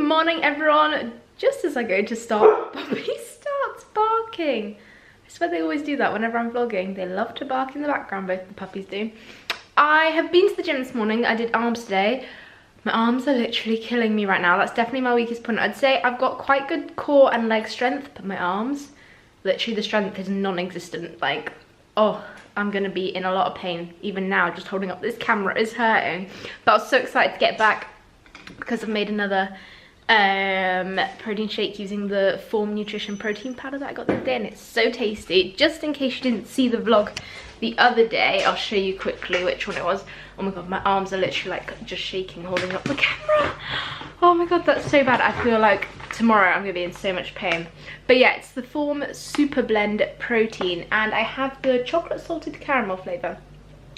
morning, everyone. Just as I go to start, Poppy starts barking. I swear they always do that whenever I'm vlogging. They love to bark in the background, both the puppies do. I have been to the gym this morning. I did arms today. My arms are literally killing me right now. That's definitely my weakest point. I'd say I've got quite good core and leg strength, but my arms, literally the strength is non-existent. Like, oh, I'm gonna be in a lot of pain. Even now, just holding up this camera is hurting. But I was so excited to get back because I've made another protein shake using the Form Nutrition protein powder that I got the other day, and it's so tasty. Just in case you didn't see the vlog the other day, I'll show you quickly which one it was. Oh my god, my arms are literally like just shaking holding up the camera. Oh my god, that's so bad. I feel like tomorrow I'm gonna be in so much pain. But yeah, it's the Form Super Blend protein, and I have the chocolate salted caramel flavour.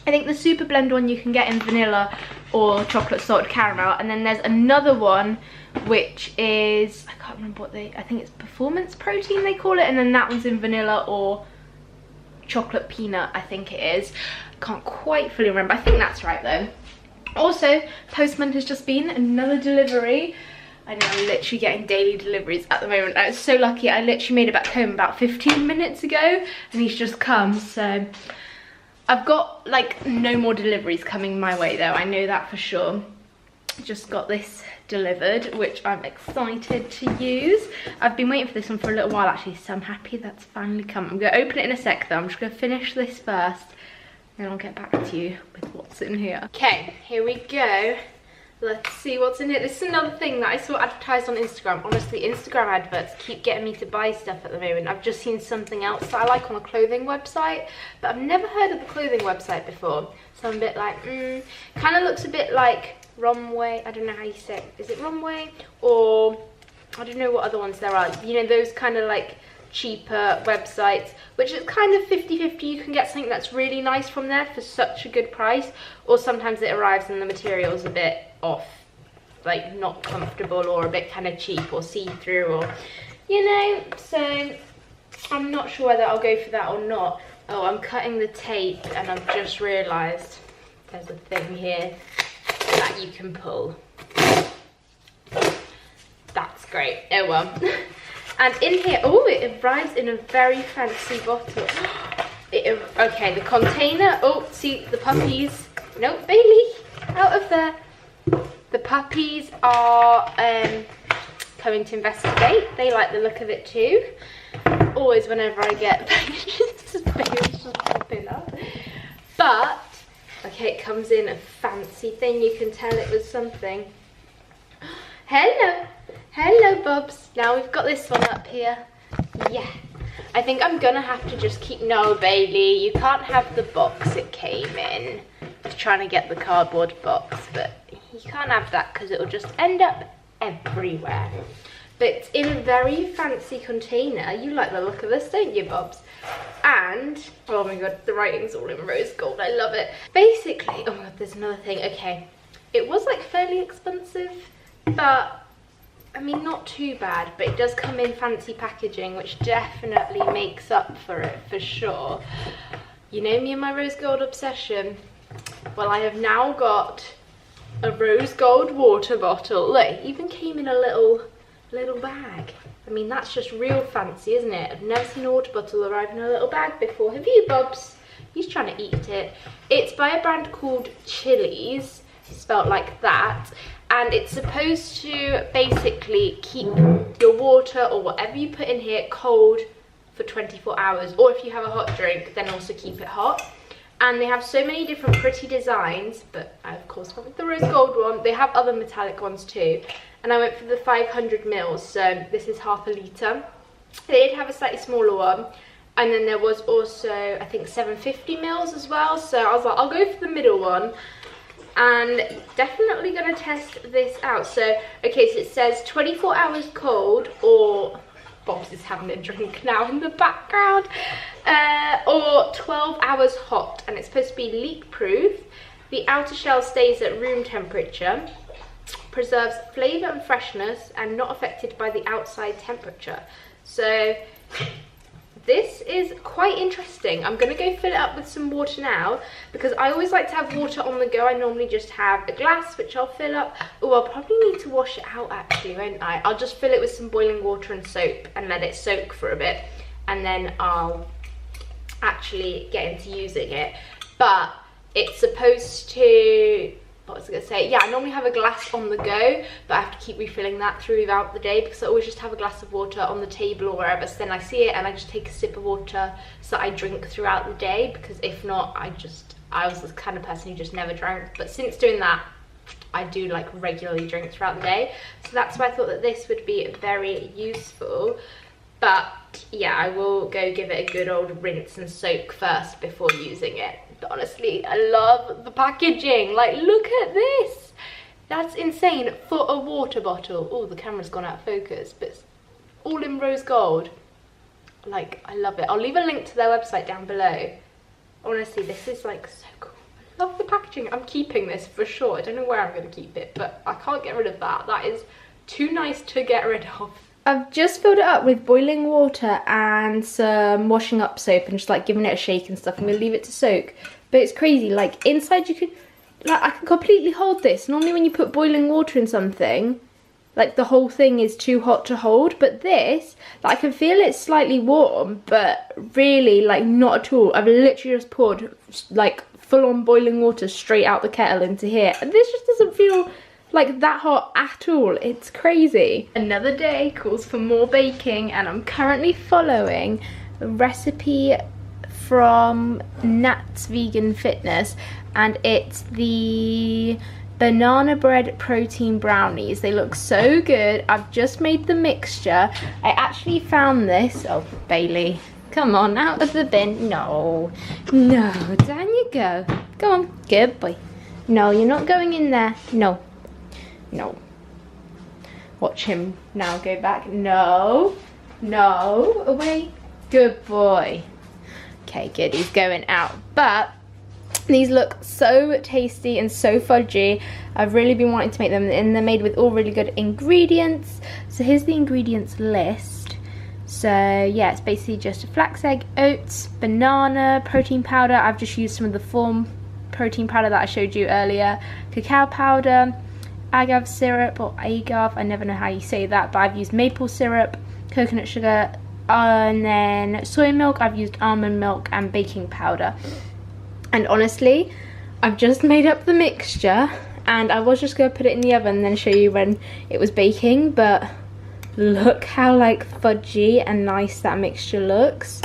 I think the Super Blend one you can get in vanilla or chocolate salted caramel, and then there's another one which is, I can't remember what I think it's performance protein they call it, and then that one's in vanilla or chocolate peanut, I think it is. Can't quite fully remember. I think that's right though. Also, postman has just been, another delivery. I know I'm literally getting daily deliveries at the moment. I was so lucky. I literally made it back home about 15 minutes ago and he's just come, so I've got like no more deliveries coming my way though, I know that for sure. Just got this delivered, which I'm excited to use. I've been waiting for this one for a little while actually, so I'm happy that's finally come. I'm going to open it in a sec though. I'm just going to finish this first, then I'll get back to you with what's in here. Okay, here we go. Let's see what's in here. This is another thing that I saw advertised on Instagram. Honestly, Instagram adverts keep getting me to buy stuff at the moment. I've just seen something else that I like on a clothing website, but I've never heard of the clothing website before. So I'm a bit like, kind of looks a bit like Runway. I don't know how you say it. Is it Runway? Or I don't know what other ones there are. You know, those kind of like cheaper websites, which is kind of 50-50. You can get something that's really nice from there for such a good price, or sometimes it arrives and the material's a bit off, like not comfortable or a bit kind of cheap or see-through, or you know, so I'm not sure whether I'll go for that or not. Oh, I'm cutting the tape and I've just realised there's a thing here that you can pull. That's great. Oh well. And in here, oh, it arrives in a very fancy bottle. Okay, the container. Oh, see the puppies. No, Bailey, out of there. The puppies are coming to investigate. They like the look of it too. Always whenever I get Bailey's just popping up. But okay, it comes in a fancy thing. You can tell it was something. Hello. Hello, Bubs. Now we've got this one up here. Yeah. I think I'm gonna have to just keep... No, Bailey, you can't have the box it came in. I was trying to get the cardboard box, but you can't have that because it'll just end up everywhere. But it's in a very fancy container. You like the look of this, don't you, Bubs? And, oh my god, the writing's all in rose gold. I love it. Basically, oh my god, there's another thing. Okay, it was like fairly expensive, but I mean, not too bad, but it does come in fancy packaging, which definitely makes up for it, for sure. You know me and my rose gold obsession. Well, I have now got a rose gold water bottle. Look, it even came in a little bag. I mean, that's just real fancy, isn't it? I've never seen a water bottle arrive in a little bag before. Have you, Bubs? He's trying to eat it. It's by a brand called Chili's, spelt like that. And it's supposed to basically keep your water or whatever you put in here cold for 24 hours. Or if you have a hot drink, then also keep it hot. And they have so many different pretty designs, but I of course went with the rose gold one. They have other metallic ones too. And I went for the 500 mils, so this is half a litre. They did have a slightly smaller one. And then there was also, I think, 750 mils as well. So I was like, I'll go for the middle one. And definitely going to test this out. So, okay, so it says 24 hours cold, or Bob's is having a drink now in the background, or 12 hours hot, and it's supposed to be leak proof. The outer shell stays at room temperature, preserves flavour and freshness, and not affected by the outside temperature. So This is quite interesting. I'm going to go fill it up with some water now because I always like to have water on the go. I normally just have a glass which I'll fill up. Oh, I'll probably need to wash it out actually, won't I? I'll just fill it with some boiling water and soap and let it soak for a bit, and then I'll actually get into using it. But it's supposed to, what was I going to say? Yeah, I normally have a glass on the go, but I have to keep refilling that throughout the day because I always just have a glass of water on the table or wherever. So then I see it and I just take a sip of water so I drink throughout the day, because if not, I was the kind of person who just never drank. But since doing that, I do like regularly drink throughout the day. So that's why I thought that this would be very useful. But yeah, I will go give it a good old rinse and soak first before using it. But honestly, I love the packaging. Like, look at this. That's insane for a water bottle. Oh, the camera's gone out of focus, but it's all in rose gold. Like, I love it. I'll leave a link to their website down below. Honestly, this is like so cool. I love the packaging. I'm keeping this for sure. I don't know where I'm going to keep it, but I can't get rid of that. That is too nice to get rid of. I've just filled it up with boiling water and some washing up soap and just like giving it a shake and stuff. I'm gonna leave it to soak. But it's crazy, like inside you could, like I can completely hold this. Normally when you put boiling water in something, like the whole thing is too hot to hold. But this, like I can feel it slightly warm, but really like not at all. I've literally just poured like full on boiling water straight out the kettle into here. And this just doesn't feel like that hot at all. It's crazy. Another day calls for more baking, and I'm currently following a recipe from Nat's Vegan Fitness, and it's the banana bread protein brownies. They look so good. I've just made the mixture. I actually found this. Oh, Bailey, come on, out of the bin. No, down you go. Go on, good boy. No, you're not going in there. No. Watch him now go back. No, away. Good boy. Okay, good, he's going out. But these look so tasty and so fudgy. I've really been wanting to make them, and they're made with all really good ingredients. So here's the ingredients list. So yeah, it's basically just flax egg, oats, banana, protein powder. I've just used some of the Form protein powder that I showed you earlier, cacao powder, agave syrup or agave, I never know how you say that, but I've used maple syrup, coconut sugar, and then soy milk. I've used almond milk and baking powder. And honestly, I've just made up the mixture, and I was just going to put it in the oven and then show you when it was baking, but look how like fudgy and nice that mixture looks.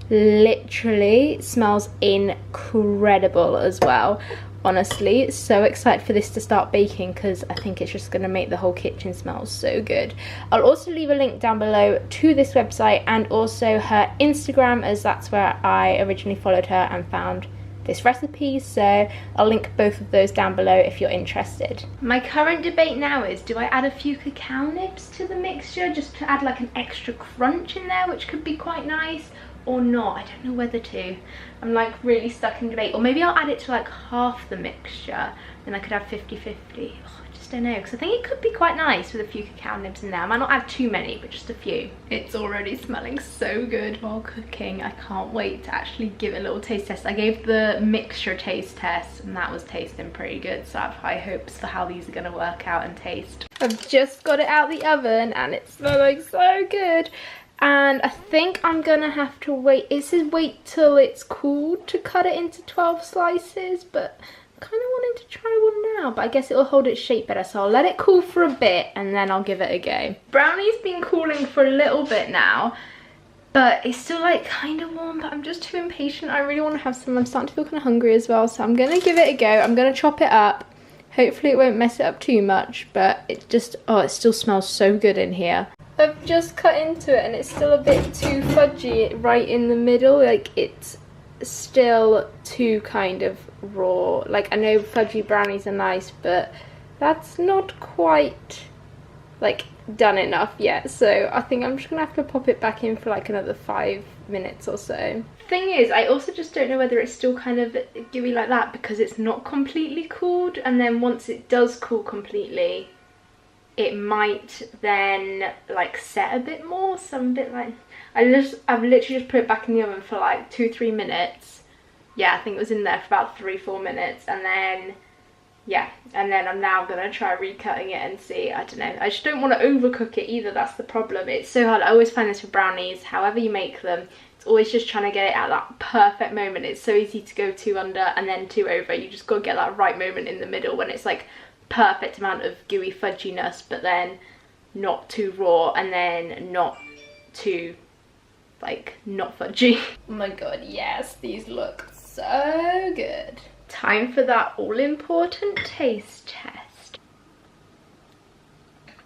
Literally smells incredible as well. Honestly, so excited for this to start baking because I think it's just going to make the whole kitchen smell so good. I'll also leave a link down below to this website and also her Instagram, as that's where I originally followed her and found this recipe. So I'll link both of those down below if you're interested. My current debate now is, do I add a few cacao nibs to the mixture just to add like an extra crunch in there, which could be quite nice, or not? I don't know whether to. I'm like really stuck in debate. Or maybe I'll add it to like half the mixture, then I could have 50-50. I just don't know, because I think it could be quite nice with a few cacao nibs in there. I might not add too many, but just a few. It's already smelling so good while cooking. I can't wait to actually give it a little taste test. I gave the mixture taste test and that was tasting pretty good, so I have high hopes for how these are going to work out and taste. I've just got it out the oven and it's smelling so good. And I think I'm gonna have to wait. It says wait till it's cooled to cut it into 12 slices, but I'm kind of wanting to try one now, but I guess it'll hold its shape better. So I'll let it cool for a bit and then I'll give it a go. Brownie's been cooling for a little bit now, but it's still like kind of warm, but I'm just too impatient. I really want to have some. I'm starting to feel kind of hungry as well, so I'm gonna give it a go. I'm gonna chop it up. Hopefully it won't mess it up too much, but it just, oh, it still smells so good in here. I've just cut into it and it's still a bit too fudgy right in the middle. Like, it's still too kind of raw. Like, I know fudgy brownies are nice, but that's not quite like done enough yet. So I think I'm just gonna have to pop it back in for like another 5 minutes or so. Thing is, I also just don't know whether it's still kind of gooey like that because it's not completely cooled, and then once it does cool completely, it might then like set a bit more. So I'm a bit like, I've literally just put it back in the oven for like 2-3 minutes. Yeah, I think it was in there for about 3-4 minutes, and then yeah, and then I'm now gonna try recutting it and see. I don't know, I just don't want to overcook it either. That's the problem. It's so hard. I always find this with brownies, however you make them, it's always just trying to get it at that perfect moment. It's so easy to go 2 under and then 2 over. You just gotta get that right moment in the middle when it's like perfect amount of gooey fudginess, but then not too raw and then not too like not fudgy. Oh my god, yes, these look so good. Time for that all-important taste test.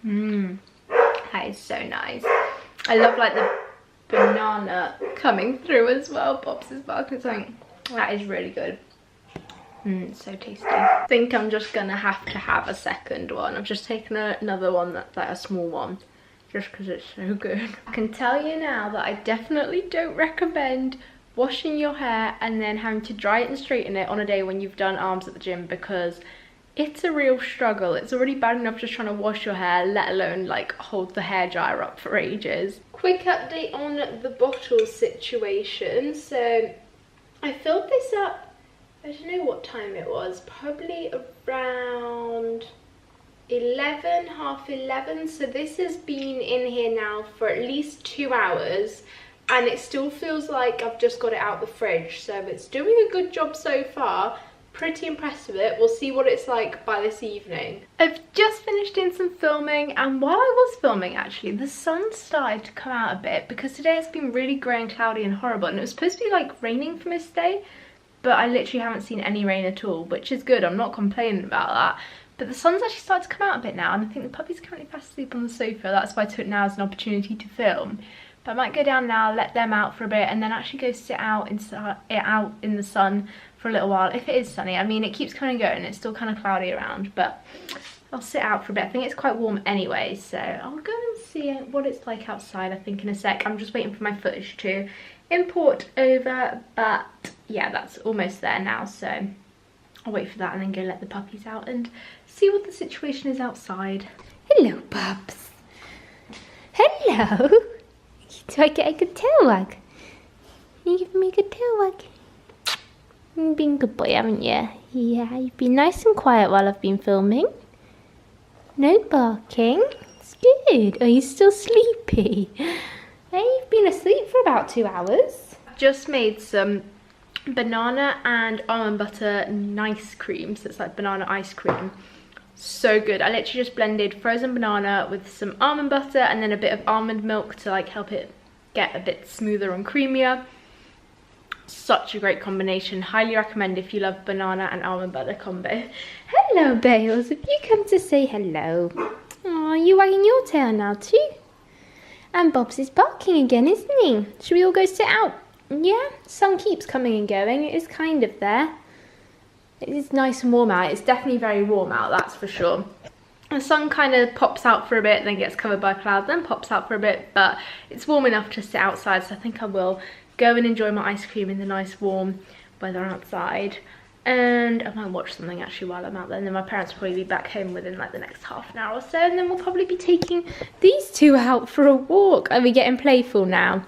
That is so nice. I love like the banana coming through as well. Pops is barking something. That is really good. So tasty. I think I'm just gonna have to have a second one. I've just taken another one that's like a small one, just because it's so good. I can tell you now that I definitely don't recommend washing your hair and then having to dry it and straighten it on a day when you've done arms at the gym, because it's a real struggle. It's already bad enough just trying to wash your hair, let alone like hold the hairdryer up for ages. Quick update on the bottle situation. So I filled this up, I don't know what time it was, probably around 11, half 11. So this has been in here now for at least 2 hours. And it still feels like I've just got it out the fridge, so it's doing a good job so far. Pretty impressed with it. We'll see what it's like by this evening. I've just finished in some filming, and while I was filming actually, the sun started to come out a bit, because today it's been really grey and cloudy and horrible, and it was supposed to be like raining for this day, but I literally haven't seen any rain at all, which is good. I'm not complaining about that. But the sun's actually started to come out a bit now, and I think the puppy's currently fast asleep on the sofa. That's why I took it now as an opportunity to film. But I might go down now, let them out for a bit, and then actually go sit out in the sun for a little while, if it is sunny. I mean, it keeps coming and going, it's still kind of cloudy around, but I'll sit out for a bit. I think it's quite warm anyway, so I'll go and see what it's like outside, I think, in a sec. I'm just waiting for my footage to import over, but yeah, that's almost there now, so I'll wait for that and then go let the puppies out and see what the situation is outside. Hello, pups. Hello. Do I get a good tail wag? You giving me a good tail wag? You've been a good boy, haven't you? Yeah, you've been nice and quiet while I've been filming. No barking. It's good. Are you still sleepy? Hey, you've been asleep for about 2 hours. Just made some banana and almond butter nice cream. So it's like banana ice cream. So good. I literally just blended frozen banana with some almond butter and then a bit of almond milk to like help it get a bit smoother and creamier. Such a great combination. Highly recommend if you love banana and almond butter combo. Hello, Bales. Have you come to say hello? Oh, you wagging your tail now too? And Bob's is barking again, isn't he? Should we all go sit out? Yeah, sun keeps coming and going. It is kind of there. It is nice and warm out. It's definitely very warm out, that's for sure. The sun kind of pops out for a bit, then gets covered by clouds, then pops out for a bit, but it's warm enough to sit outside, so I think I will go and enjoy my ice cream in the nice warm weather outside. And I might watch something actually while I'm out there, and then my parents will probably be back home within like the next half an hour or so, and then we'll probably be taking these two out for a walk. Are we getting playful now?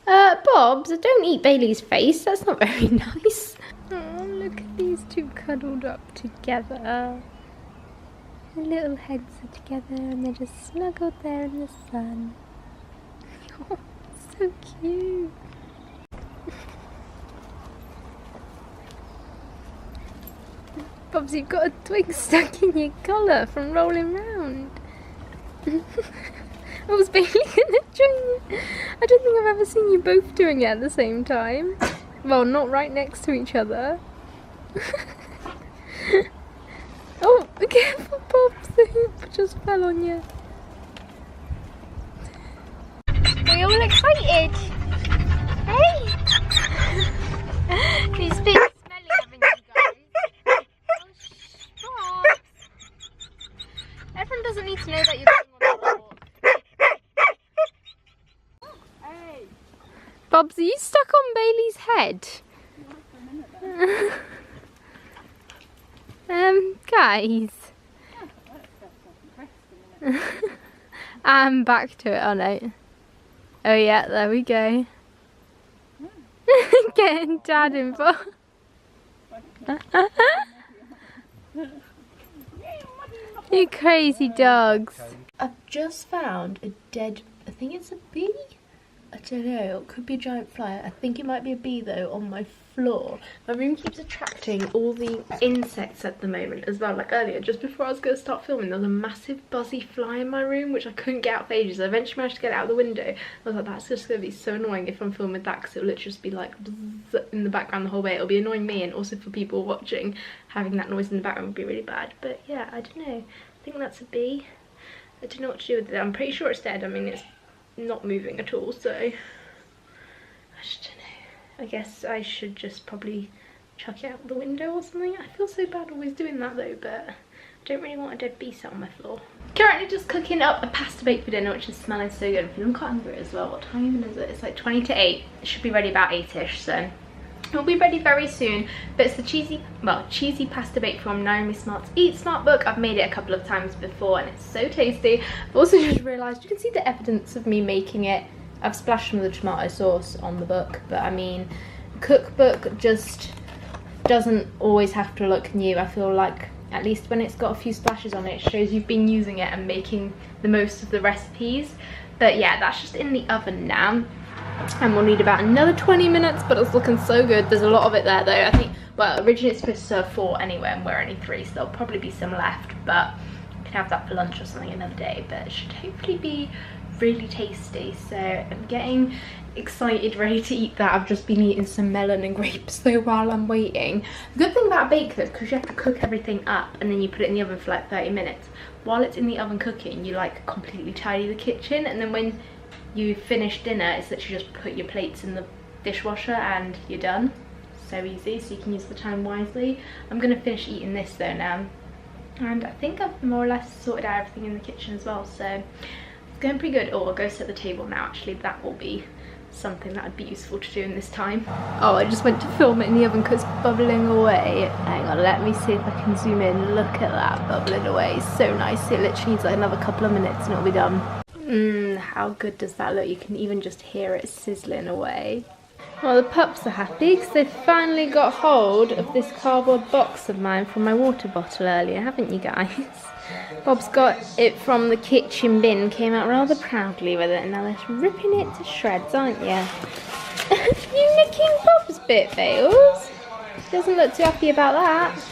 Bobs, don't eat Bailey's face, that's not very nice. Oh, look at these two cuddled up together. Their little heads are together and they're just snuggled there in the sun. Oh, so cute. Bobs, you've got a twig stuck in your collar from rolling round. What was Bailey gonna join you? I don't think I've ever seen you both doing it at the same time. Well, not right next to each other. Oh, be careful, Bobs, the hoop just fell on you. Are you all excited? Hey! It's a bit smelly, haven't you guys? Oh, stop! Everyone doesn't need to know that you're going on a walk. Hey! Bobs, are you stuck on Bailey's head? Guys. I'm back to it, aren't I? Oh yeah, there we go. Getting Dad involved. You crazy dogs. I've just found a dead, I think it's a bee? I don't know, it could be a giant fly. I think it might be a bee though on my floor. My room keeps attracting all the insects at the moment as well. Like earlier, just before I was going to start filming, there was a massive buzzy fly in my room which I couldn't get out for ages. I eventually managed to get it out the window. I was like, that's just going to be so annoying if I'm filming with that, because it'll literally just be like in the background the whole way. It'll be annoying me, and also for people watching, having that noise in the background would be really bad. But yeah, I don't know. I think that's a bee. I don't know what to do with it. I'm pretty sure it's dead. I mean, it's not moving at all, so I just don't know. I guess I should just probably chuck it out the window or something. I feel so bad always doing that though, but I don't really want a dead bee sat on my floor. Currently just cooking up a pasta bake for dinner, which is smelling so good. I'm feeling quite hungry as well. What time even is it? It's like 20 to 8. It should be ready about 8ish, so it'll be ready very soon. But it's the cheesy pasta bake from Naomi Smart's Eat Smart book. I've made it a couple of times before and it's so tasty. I've also just realised you can see the evidence of me making it. I've splashed some of the tomato sauce on the book, but I mean, cookbook just doesn't always have to look new. I feel like at least when it's got a few splashes on it, it shows you've been using it and making the most of the recipes. But yeah, that's just in the oven now. And we'll need about another 20 minutes, but it's looking so good. There's a lot of it there though. I think, well, originally it's supposed to serve 4 anyway, and we're only 3, so there'll probably be some left, but you can have that for lunch or something another day. But it should hopefully be really tasty, so I'm getting excited, ready to eat that. I've just been eating some melon and grapes though while I'm waiting. The good thing about a bake though, because you have to cook everything up and then you put it in the oven for like 30 minutes. While it's in the oven cooking, you like completely tidy the kitchen, and then when you finish dinner, it's literally just put your plates in the dishwasher and you're done. So easy, so you can use the time wisely. I'm gonna finish eating this though now, and I think I've more or less sorted out everything in the kitchen as well, so it's going pretty good. Oh, I'll go set the table now. Actually, that will be something that would be useful to do in this time. Oh, I just went to film it in the oven because it's bubbling away. Hang on, let me see if I can zoom in. Look at that, bubbling away. So nice. It literally needs like another couple of minutes and it'll be done. How good does that look? You can even just hear it sizzling away. Well, the pups are happy because they've finally got hold of this cardboard box of mine from my water bottle earlier, haven't you guys? Bob's got it from the kitchen bin, came out rather proudly with it, and now they're ripping it to shreds, aren't you? You nicking Bob's bit, Bales? Doesn't look too happy about that.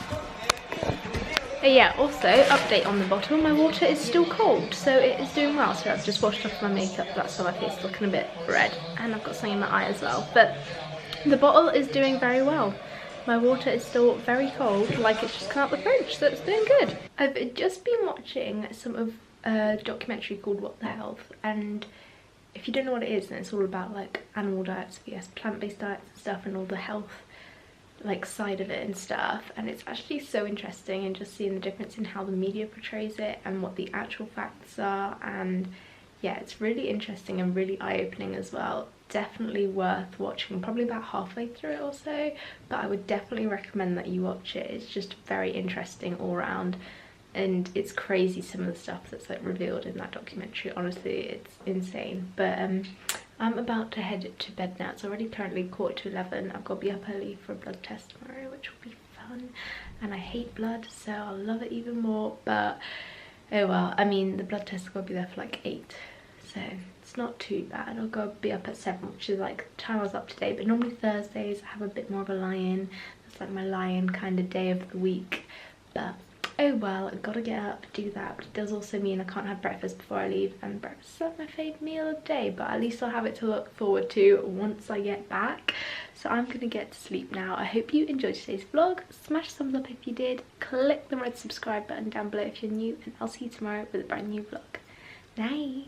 But yeah, also, update on the bottle, my water is still cold, so it is doing well. So I've just washed off my makeup, that's why my face is looking a bit red, and I've got something in my eye as well. But the bottle is doing very well. My water is still very cold, like it's just come out the fridge, so it's doing good. I've just been watching some of a documentary called What the Health, and if you don't know what it is, then it's all about like animal diets vs plant-based diets and stuff, and all the health like side of it and stuff. And it's actually so interesting, and just seeing the difference in how the media portrays it and what the actual facts are. And yeah, it's really interesting and really eye-opening as well. Definitely worth watching. Probably about halfway through it or so, but I would definitely recommend that you watch it. It's just very interesting all around, and it's crazy some of the stuff that's like revealed in that documentary. Honestly, it's insane. But I'm about to head to bed now. It's already currently 11:15. I've got to be up early for a blood test tomorrow, which will be fun, and I hate blood, so I'll love it even more. But oh well, I mean, the blood test is going to be there for like 8, so it's not too bad. I'll go be up at 7, which is like the time I was up today. But normally Thursdays I have a bit more of a lie-in. It's like my lie-in kind of day of the week. But oh well, I've got to get up, do that. But it does also mean I can't have breakfast before I leave, and breakfast is like my favourite meal of the day, but at least I'll have it to look forward to once I get back. So I'm going to get to sleep now. I hope you enjoyed today's vlog. Smash thumbs up if you did. Click the red subscribe button down below if you're new, and I'll see you tomorrow with a brand new vlog. Night.